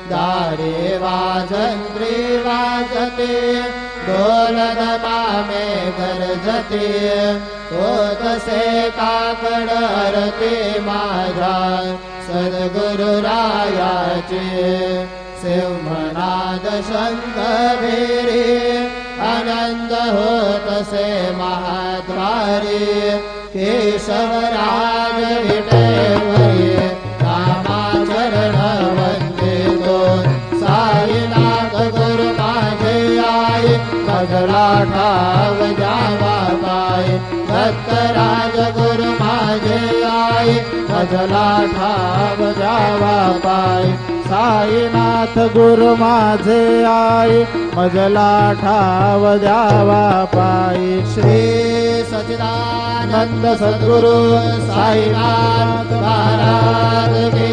दारे वाजंत्री वाजते ढोलदमामे गरजते तसे काकड आरती माझ्या सद्गुरुरायाचे सिंहनाद शंख भेरी आनंद होतसे महाद्वारी केशवराज विठेवरी रामाचरण वंदितो साईनाथ गुरु माझे आई मजला ठाव जावा पाय दत्तराज गुरु माझे आई मजला ठाव जावा पाय साईनाथ गुरु माझे आई मजला ठाव द्यावा पायी श्री सच्चिदानंद सद्गुरु साईनाथ महाराज की